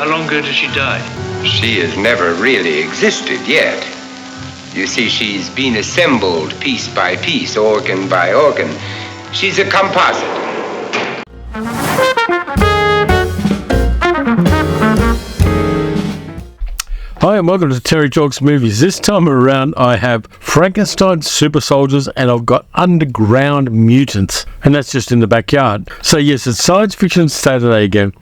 How long ago did she die? She has never really existed yet. You see, she's been assembled piece by piece, organ by organ. She's a composite. Hi and welcome to Terry Talks Movies. This time around I have Frankenstein, Supersoldiers, and I've got Underground Mutants, and that's just in the backyard. So yes, it's Science Fiction Saturday again,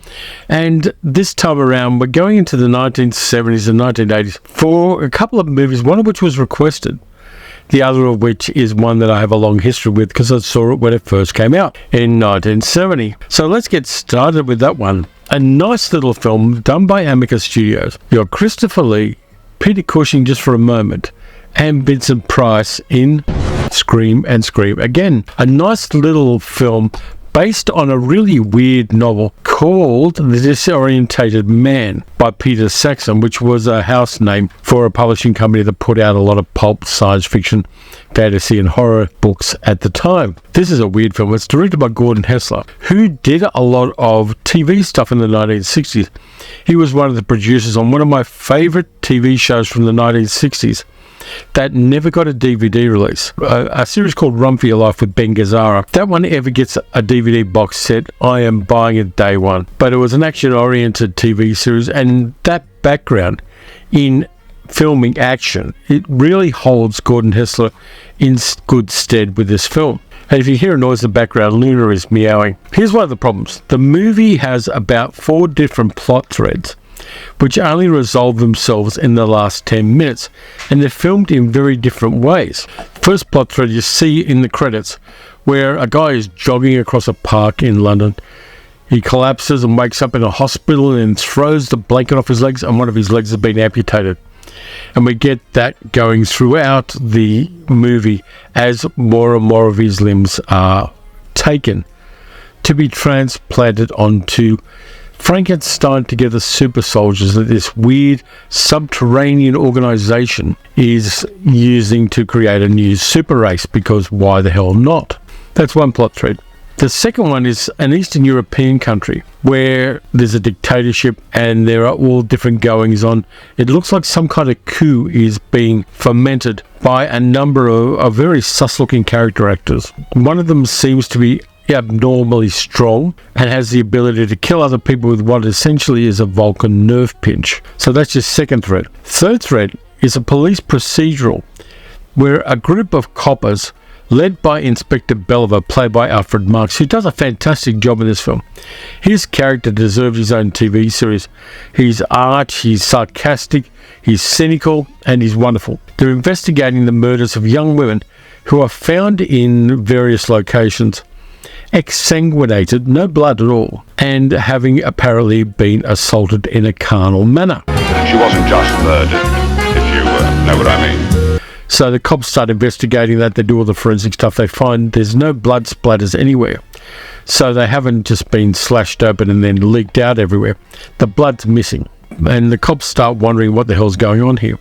and this time around we're going into the 1970s and 1980s for a couple of movies, one of which was requested, the other of which is one that I have a long history with because I saw it when it first came out in 1970. So let's get started with that one. A nice little film done by Amicus Studios. You've got Christopher Lee, Peter Cushing just for a moment, and Vincent Price in Scream and Scream Again. A nice little film based on a really weird novel called The Disorientated Man by Peter Saxon, which was a house name for a publishing company that put out a lot of pulp science fiction, fantasy and horror books at the time. This is a weird film. It's directed by Gordon Hessler, who did a lot of TV stuff in the 1960s. He was one of the producers on one of my favourite TV shows from the 1960s that never got a DVD release, a series called Run for Your Life with Ben Gazzara. If that one ever gets a DVD box set, I am buying it day one. But it was an action-oriented TV series, and that background in filming action, it really holds Gordon Hessler in good stead with this film. And if you hear a noise in the background, Luna is meowing. Here's one of the problems. The movie has about 4 different plot threads, which only resolve themselves in the last 10 minutes, and they're filmed in very different ways. First plot thread you see in the credits, where a guy is jogging across a park in London. He collapses and wakes up in a hospital and throws the blanket off his legs, and one of his legs has been amputated. And we get that going throughout the movie as more and more of his limbs are taken to be transplanted onto Frankenstein together Supersoldiers that this weird subterranean organization is using to create a new super race, because why the hell not? That's one plot thread. The second one is an Eastern European country where there's a dictatorship and there are all different goings on. It looks like some kind of coup is being fomented by a number of very sus-looking character actors. One of them seems to be abnormally strong and has the ability to kill other people with what essentially is a Vulcan nerve pinch. So that's your second thread. Third thread is a police procedural where a group of coppers led by Inspector Belliver, played by Alfred Marks, who does a fantastic job in this film. His character deserves his own TV series. He's arch, he's sarcastic, he's cynical, and he's wonderful. They're investigating the murders of young women who are found in various locations, exsanguinated, no blood at all, and having apparently been assaulted in a carnal manner. She wasn't just murdered, if you know what I mean. So the cops start investigating that. They do all the forensic stuff. They find there's no blood splatters anywhere. So they haven't just been slashed open and then leaked out everywhere. The blood's missing. And the cops start wondering what the hell's going on here.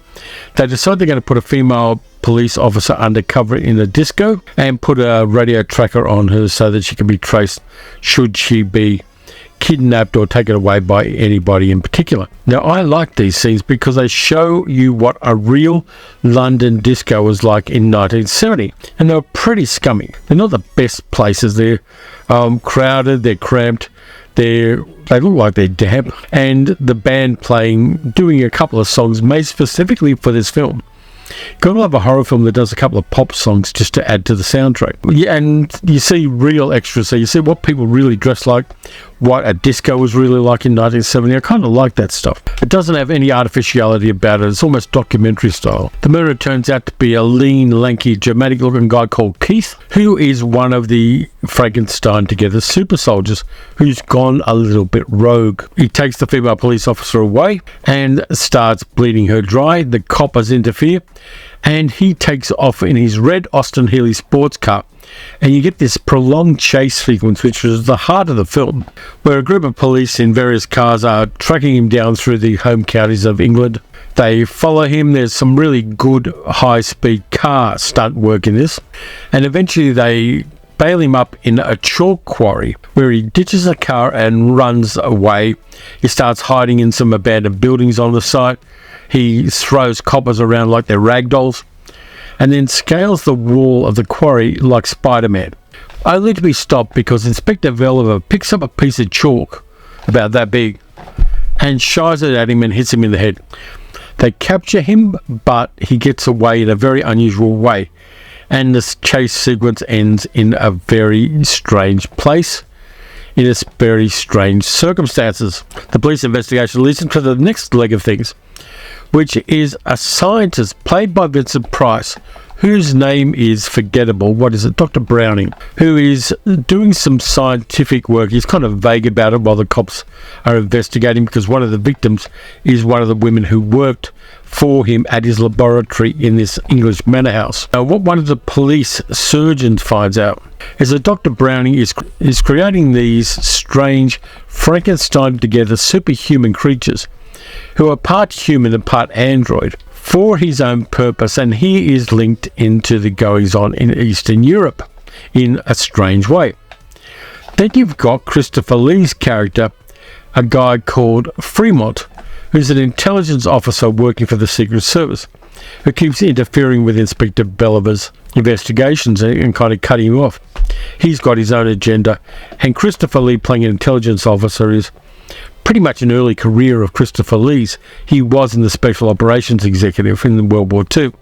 They decide they're going to put a female police officer undercover in a disco and put a radio tracker on her so that she can be traced should she be kidnapped or taken away by anybody in particular. Now, I like these scenes because they show you what a real London disco was like in 1970, and they were pretty scummy. They're not the best places. They're crowded, they're cramped, they look like they're damp, and the band doing a couple of songs made specifically for this film. Got to love a horror film that does a couple of pop songs just to add to the soundtrack. Yeah, and you see real extras, so you see what people really dress like, what a disco was really like in 1970. I kind of like that stuff. It doesn't have any artificiality about it. It's almost documentary style. The murderer turns out to be a lean, lanky, dramatic-looking guy called Keith, who is one of the Frankenstein together Supersoldiers, who's gone a little bit rogue. He takes the female police officer away and starts bleeding her dry. The coppers interfere, and he takes off in his red Austin Healey sports car. And you get this prolonged chase sequence, which is the heart of the film, where a group of police in various cars are tracking him down through the home counties of England. They follow him. There's some really good high-speed car stunt work in this. And eventually they bail him up in a chalk quarry where he ditches a car and runs away. He starts hiding in some abandoned buildings on the site. He throws coppers around like they're ragdolls and then scales the wall of the quarry like Spider-Man, only to be stopped because Inspector Veliver picks up a piece of chalk about that big and shies it at him and hits him in the head. They capture him, but he gets away in a very unusual way, and this chase sequence ends in a very strange place, in its very strange circumstances. The police investigation leads them to the next leg of things, which is a scientist played by Vincent Price, whose name is forgettable. What is it? Dr. Browning, who is doing some scientific work. He's kind of vague about it while the cops are investigating, because one of the victims is one of the women who worked for him at his laboratory in this English manor house. Now, what one of the police surgeons finds out is that Dr. Browning is creating these strange Frankenstein together superhuman creatures who are part human and part android for his own purpose, and he is linked into the goings-on in Eastern Europe in a strange way. Then you've got Christopher Lee's character, a guy called Fremont, who's an intelligence officer working for the Secret Service, who keeps interfering with Inspector Belliver's investigations and kind of cutting him off. He's got his own agenda, and Christopher Lee, playing an intelligence officer, is pretty much an early career of Christopher Lee's. He was in the Special Operations Executive in World War II.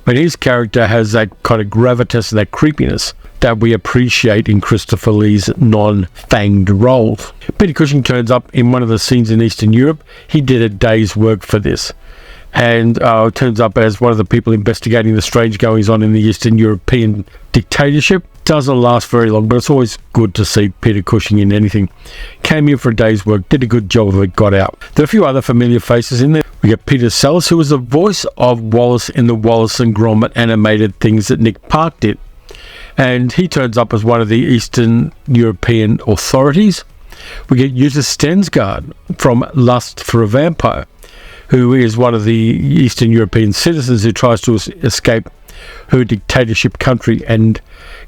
But his character has that kind of gravitas and that creepiness that we appreciate in Christopher Lee's non-fanged roles. Peter Cushing turns up in one of the scenes in Eastern Europe. He did a day's work for this, and turns up as one of the people investigating the strange goings-on in the Eastern European dictatorship. Doesn't last very long, but it's always good to see Peter Cushing in anything. Came in for a day's work, did a good job of it, got out. There are a few other familiar faces in there. We got Peter Sellers, who was the voice of Wallace in the Wallace and Gromit animated things that Nick Park did. And he turns up as one of the Eastern European authorities. We get Jutta Stensgaard from Lust for a Vampire, who is one of the Eastern European citizens who tries to escape her dictatorship country and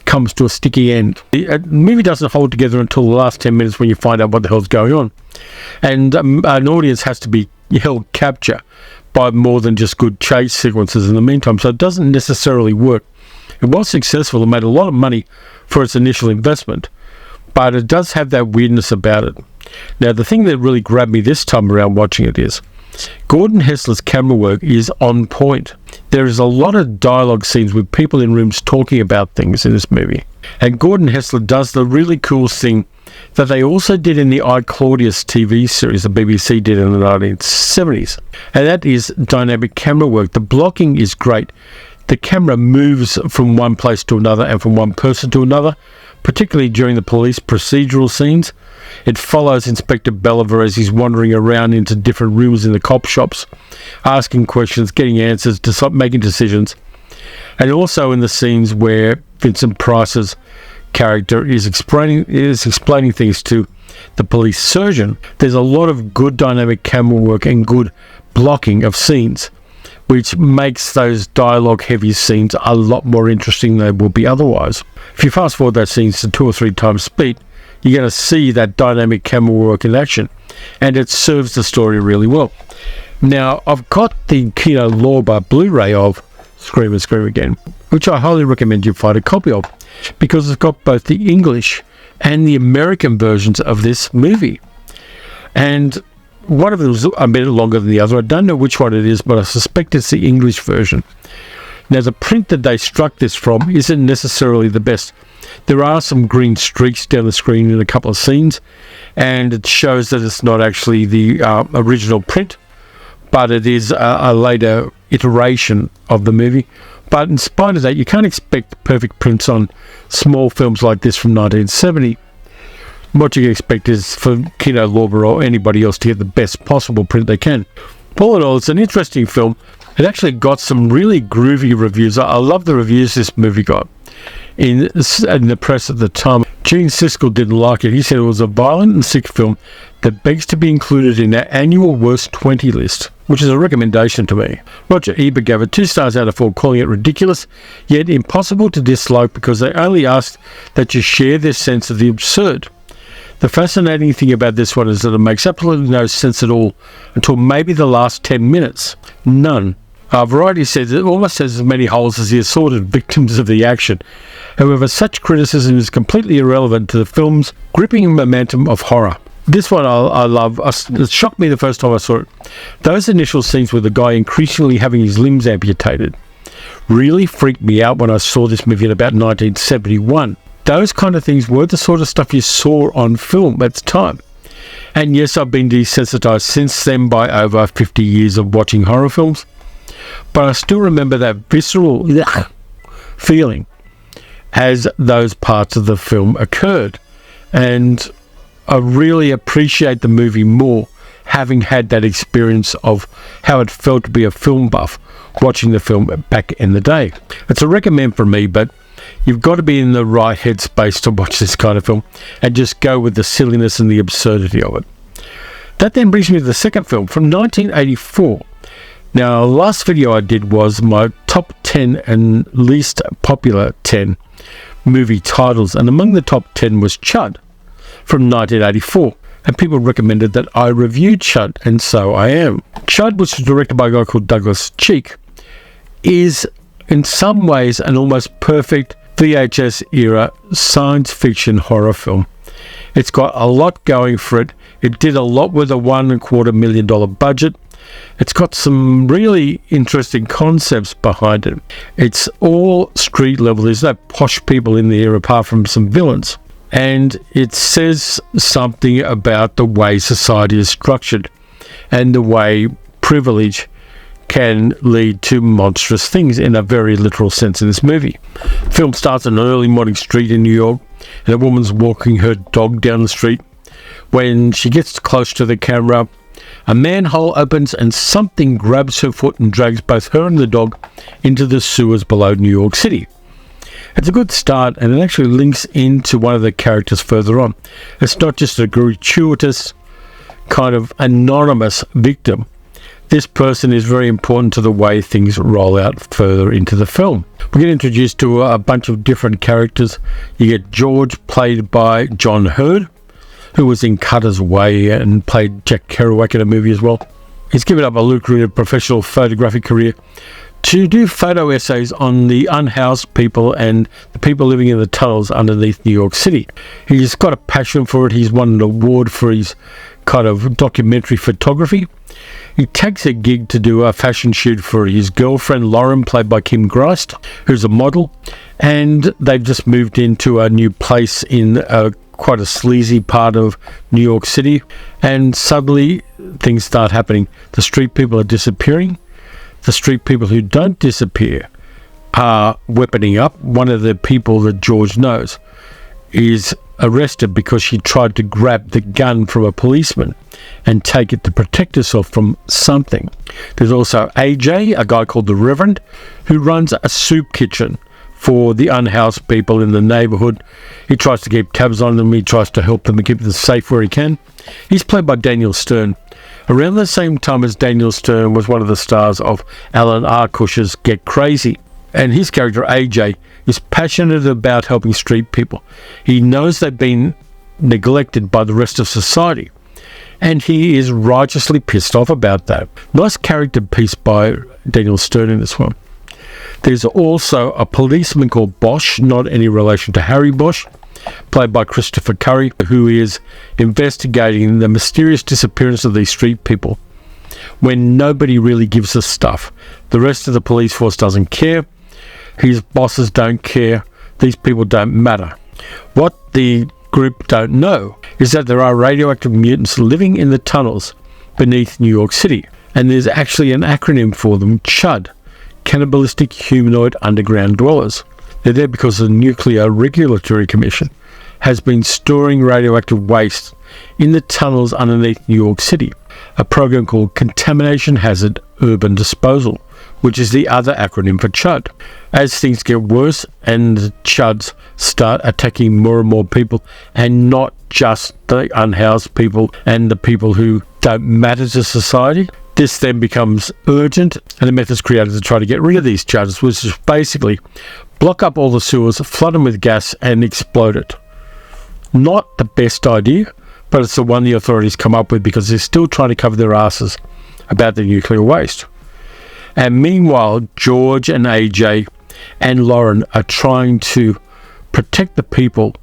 comes to a sticky end. The movie doesn't hold together until the last 10 minutes when you find out what the hell's going on. And an audience has to be held capture by more than just good chase sequences in the meantime, so it doesn't necessarily work. It was successful and made a lot of money for its initial investment, but it does have that weirdness about it. Now, the thing that really grabbed me this time around watching it is Gordon Hessler's camera work is on point. There is a lot of dialogue scenes with people in rooms talking about things in this movie. And Gordon Hessler does the really cool thing that they also did in the I, Claudius TV series the BBC did in the 1970s. And that is dynamic camera work. The blocking is great. The camera moves from one place to another and from one person to another, particularly during the police procedural scenes. It follows Inspector Belliver as he's wandering around into different rooms in the cop shops, asking questions, getting answers, making decisions. And also in the scenes where Vincent Price's character is explaining things to the police surgeon, there's a lot of good dynamic camera work and good blocking of scenes, which makes those dialogue-heavy scenes a lot more interesting than they would be otherwise. If you fast forward those scenes to 2 or 3 times speed, you're going to see that dynamic camera work in action, and it serves the story really well. Now, I've got the Kino Lorber Blu-ray of Scream and Scream Again, which I highly recommend you find a copy of, because it's got both the English and the American versions of this movie. And one of them is a bit longer than the other. I don't know which one it is, but I suspect it's the English version. Now, the print that they struck this from isn't necessarily the best. There are some green streaks down the screen in a couple of scenes, and it shows that it's not actually the original print, but it is a later iteration of the movie. But in spite of that, you can't expect perfect prints on small films like this from 1970. What you can expect is for Kino Lorber or anybody else to get the best possible print they can. All in all, it's an interesting film. It actually got some really groovy reviews. I love the reviews this movie got in the press at the time. Gene Siskel didn't like it. He said it was a violent and sick film that begs to be included in our annual worst 20 list. which is a recommendation to me. Roger Ebert gave it 2 stars out of 4, calling it ridiculous, yet impossible to dislike because they only ask that you share their sense of the absurd. The fascinating thing about this one is that it makes absolutely no sense at all until maybe the last 10 minutes. None. Variety says it almost has as many holes as the assorted victims of the action. However, such criticism is completely irrelevant to the film's gripping momentum of horror. This one I love. It shocked me the first time I saw it. Those initial scenes with the guy increasingly having his limbs amputated really freaked me out when I saw this movie in about 1971. Those kind of things were the sort of stuff you saw on film at the time. And yes, I've been desensitized since then by over 50 years of watching horror films. But I still remember that visceral feeling as those parts of the film occurred. And I really appreciate the movie more having had that experience of how it felt to be a film buff watching the film back in the day. It's a recommend for me, but you've got to be in the right headspace to watch this kind of film and just go with the silliness and the absurdity of it. That then brings me to the second film from 1984. Now, the last video I did was my top 10 and least popular 10 movie titles, and among the top 10 was C.H.U.D from 1984, and people recommended that I reviewed C.H.U.D, and so I am. C.H.U.D, which was directed by a guy called Douglas Cheek, is in some ways an almost perfect VHS era science fiction horror film. It's got a lot going for it. It did a lot with a $1.25 million budget. It's got some really interesting concepts behind it. It's all street level. There's no posh people in there apart from some villains. And it says something about the way society is structured and the way privilege can lead to monstrous things in a very literal sense in this movie. The film starts on an early morning street in New York, and a woman's walking her dog down the street. When she gets close to the camera, a manhole opens and something grabs her foot and drags both her and the dog into the sewers below New York City. It's a good start, and it actually links into one of the characters further on. It's not just a gratuitous kind of anonymous victim. This person is very important to the way things roll out further into the film. We get introduced to a bunch of different characters. You get George, played by John Hurd, who was in Cutter's Way and played Jack Kerouac in a movie as well. He's given up a lucrative professional photographic career to do photo essays on the unhoused people and the people living in the tunnels underneath New York City. He's got a passion for it. He's won an award for his kind of documentary photography. He takes a gig to do a fashion shoot for his girlfriend Lauren, played by Kim Greist, who's a model, and they've just moved into a new place in quite a sleazy part of New York City, and suddenly things start happening. The street people are disappearing. The street people who don't disappear are weaponing up. One of the people that George knows is arrested because she tried to grab the gun from a policeman and take it to protect herself from something. There's also AJ, a guy called the Reverend, who runs a soup kitchen for the unhoused people in the neighborhood. He tries to keep tabs on them. He tries to help them and keep them safe where he can. He's played by Daniel Stern. Around the same time as Daniel Stern was one of the stars of Alan Arkush's Get Crazy. And his character, AJ, is passionate about helping street people. He knows they've been neglected by the rest of society, and he is righteously pissed off about that. Nice character piece by Daniel Stern in this one. There's also a policeman called Bosch, not any relation to Harry Bosch, played by Christopher Curry, who is investigating the mysterious disappearance of these street people when nobody really gives a stuff. The rest of the police force doesn't care. His bosses don't care. These people don't matter. What the group don't know is that there are radioactive mutants living in the tunnels beneath New York City, and there's actually an acronym for them, C.H.U.D, Cannibalistic Humanoid Underground Dwellers. They're there because the Nuclear Regulatory Commission has been storing radioactive waste in the tunnels underneath New York City. A program called Contamination Hazard Urban Disposal, which is the other acronym for C.H.U.D. As things get worse and the C.H.U.Ds start attacking more and more people, and not just the unhoused people and the people who don't matter to society, This then becomes urgent, and the methods created to try to get rid of these CHUDs was just basically block up all the sewers, flood them with gas, and explode it. Not the best idea, but it's the one the authorities come up with because they're still trying to cover their asses about the nuclear waste. And meanwhile, George and AJ and Lauren are trying to protect the people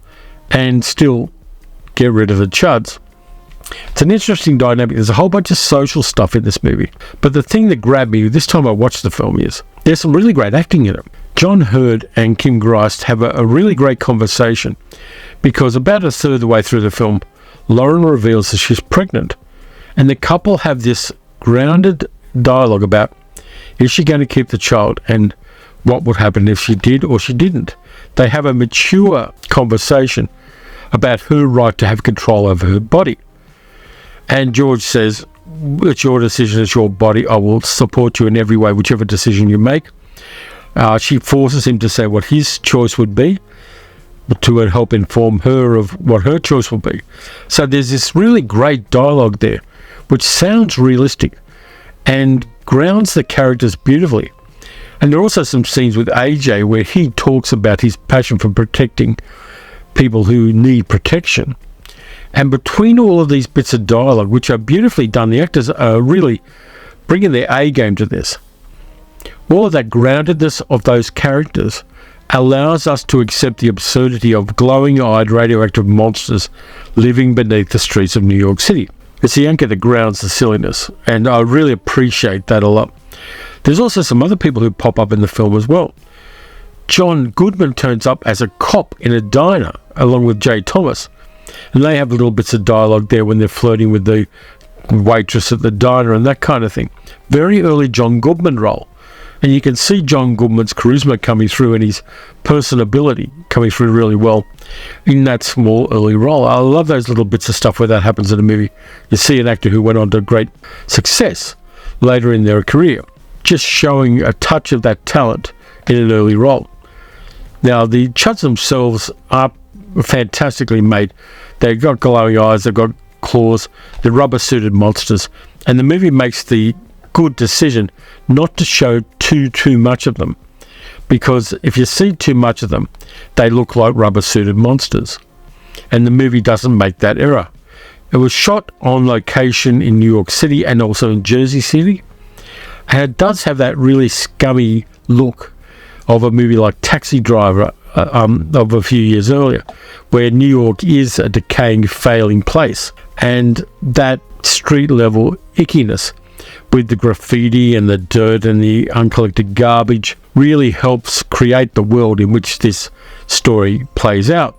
and still get rid of the CHUDs. It's an interesting dynamic. There's a whole bunch of social stuff in this movie. But the thing that grabbed me this time I watched the film is there's some really great acting in it. John Hurd and Kim Greist have a really great conversation because about a third of the way through the film, Lauren reveals that she's pregnant. And the couple have this grounded dialogue about is she going to keep the child and what would happen if she did or she didn't. They have a mature conversation about her right to have control over her body. And George says, it's your decision, it's your body. I will support you in every way, whichever decision you make. She forces him to say what his choice would be to help inform her of what her choice will be. So there's this really great dialogue there, which sounds realistic and grounds the characters beautifully. And there are also some scenes with AJ where he talks about his passion for protecting people who need protection. And between all of these bits of dialogue, which are beautifully done, the actors are really bringing their A game to this. All of that groundedness of those characters allows us to accept the absurdity of glowing-eyed radioactive monsters living beneath the streets of New York City. It's the anchor that grounds the silliness, and I really appreciate that a lot. There's also some other people who pop up in the film as well. John Goodman turns up as a cop in a diner along with Jay Thomas, and they have little bits of dialogue there when they're flirting with the waitress at the diner and that kind of thing. Very early John Goodman role, and you can see John Goodman's charisma coming through and his personability coming through really well in that small early role. I love those little bits of stuff where that happens in a movie. You see an actor who went on to great success later in their career, just showing a touch of that talent in an early role. Now, the CHUDs themselves are fantastically made. They've got glowing eyes, they've got claws, they're rubber-suited monsters, and the movie makes the good decision not to show too much of them, because if you see too much of them, they look like rubber-suited monsters, and the movie doesn't make that error. It was shot on location in New York City and also in Jersey City, and it does have that really scummy look of a movie like Taxi Driver of a few years earlier, where New York is a decaying, failing place, and that street level ickiness with the graffiti and the dirt and the uncollected garbage really helps create the world in which this story plays out.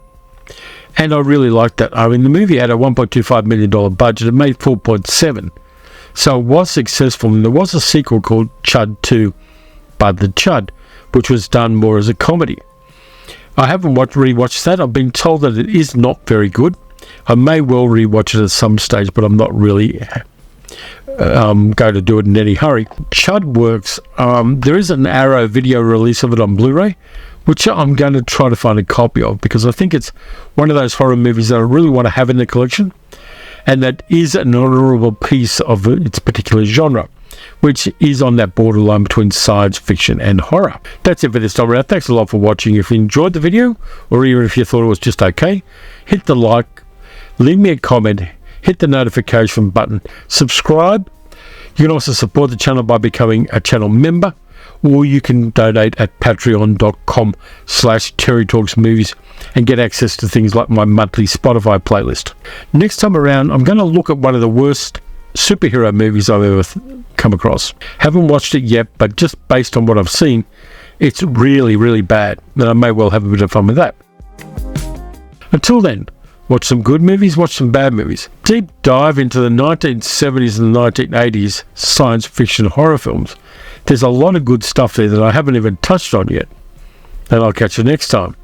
And I really like that. I mean, the movie had a $1.25 million budget. It made $4.7, so it was successful, and there was a sequel called C.H.U.D 2, Bud the C.H.U.D, which was done more as a comedy. I haven't rewatched that. I've been told that it is not very good. I may well rewatch it at some stage, but I'm not really going to do it in any hurry. C.H.U.D works. There is an Arrow video release of it on Blu-ray, which I'm going to try to find a copy of, because I think it's one of those horror movies that I really want to have in the collection, and that is an honourable piece of its particular genre, which is on that borderline between science fiction and horror. That's it for this time around. Thanks a lot for watching. If you enjoyed the video, or even if you thought it was just okay, hit the like, leave me a comment, hit the notification button, subscribe. You can also support the channel by becoming a channel member, or you can donate at patreon.com/TerryTalksMovies and get access to things like my monthly Spotify playlist. Next time around, I'm going to look at one of the worst superhero movies I've ever come across. Haven't watched it yet, but just based on what I've seen, it's really, really bad, and I may well have a bit of fun with that. Until then, watch some good movies, watch some bad movies. Deep dive into the 1970s and the 1980s science fiction horror films. There's a lot of good stuff there that I haven't even touched on yet. And I'll catch you next time.